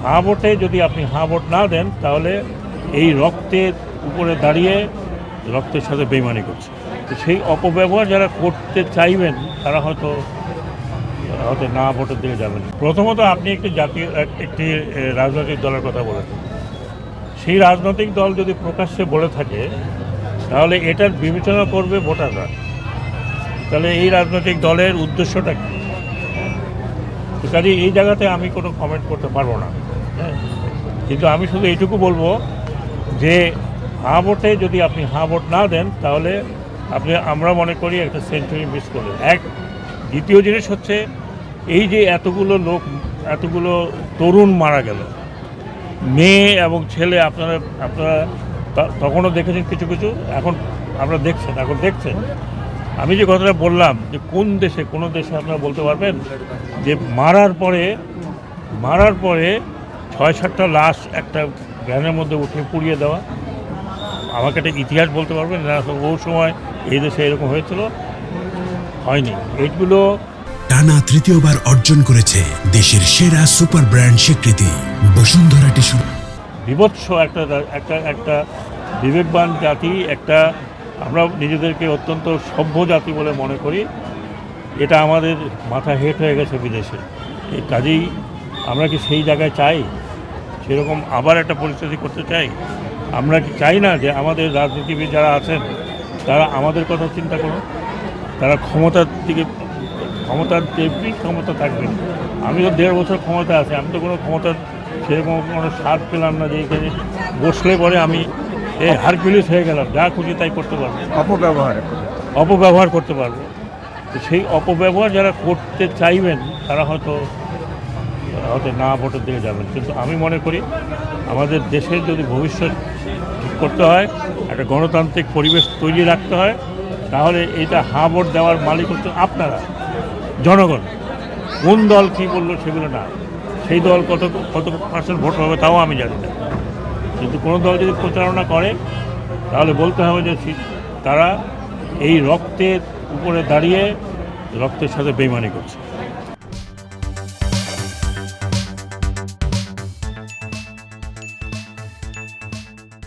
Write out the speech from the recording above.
হাঁ ভোটে যদি আপনি হাঁ ভোট না দেন তাহলে এই রক্তের উপরে দাঁড়িয়ে রক্তের সাথে বেইমানি করছে। তো সেই অপব্যবহার যারা করতে চাইবেন তারা হয়তো না ভোটের দিকে যাবেন। প্রথমত আপনি একটি রাজনৈতিক দলের কথা বলেছেন। সেই রাজনৈতিক দল যদি প্রকাশ্যে বলে থাকে তাহলে এটার বিবেচনা করবে ভোটাররা। তাহলে এই রাজনৈতিক দলের উদ্দেশ্যটা কী? তো কাজে এই জায়গাতে আমি কোনো কমেন্ট করতে পারবো না। হ্যাঁ, কিন্তু আমি শুধু এইটুকু বলবো যে হাঁ ভোটে যদি আপনি হাঁ ভোট না দেন তাহলে আমরা মনে করি একটা সেঞ্চুরি মিস করলেন। দ্বিতীয় জিনিস হচ্ছে এই যে এতগুলো তরুণ মারা গেল, মেয়ে এবং ছেলে, আপনারা তখনও দেখেছেন কিছু এখন দেখছেন। আমি যে কথাটা বললাম যে কোনো দেশে আপনারা বলতে পারবেন যে মারার পরে ৬-৭টা লাশ একটা ভ্যানের মধ্যে উঠে পুড়িয়ে দেওয়া? আমাকে একটা ইতিহাস বলতে পারবেন না ওই সময় এই দেশে এরকম হয়েছিল? হয়নি। এইগুলো টানা তৃতীয়বার অর্জন করেছে দেশের সেরা সুপার ব্র্যান্ড স্বীকৃতি বসুন্ধরা টিস্যু। বিভৎস একটা বিবেকবান জাতি, আমরা নিজেদেরকে অত্যন্ত সভ্য জাতি বলে মনে করি। এটা আমাদের মাথা হেট হয়ে গেছে বিদেশে। এই কাজেই আমরা কি সেই জায়গায় চাই? সেরকম আবার একটা পরিস্থিতি করতে চাই? আমরা কি চাই না যে আমাদের রাজনীতিবিদ যারা আছেন তারা আমাদের কথা চিন্তা করুন? তারা ক্ষমতার ক্ষমতা থাকবে। আমি তো 1.5 বছর ক্ষমতা আছে, আমি তো কোনো ক্ষমতার সেরকম কোনো স্বাদ পেলাম না যে এখানে বসলে পরে আমি হারকিউলিস হয়ে গেলাম, যা খুশি তাই করতে পারবো, অপব্যবহার করতে পারবো। তো সেই অপব্যবহার যারা করতে চাইবেন তারা হয়তো না ভোটের দিকে যাবেন। কিন্তু আমি মনে করি আমাদের দেশের যদি ভবিষ্যৎ ঠিক করতে হয়, একটা গণতান্ত্রিক পরিবেশ তৈরি রাখতে হয়, তাহলে এটা হাঁ ভোট দেওয়ার মালিক হচ্ছে আপনারা, জনগণ। কোন দল কী বললো সেগুলো না, সেই দল কত পার্সেন্ট ভোট হবে তাও আমি জানি না। কিন্তু কোনো দল যদি প্রচারণা করে তাহলে বলতে হবে যে তারা এই রক্তের উপরে দাঁড়িয়ে রক্তের সাথে বেইমানি করছে।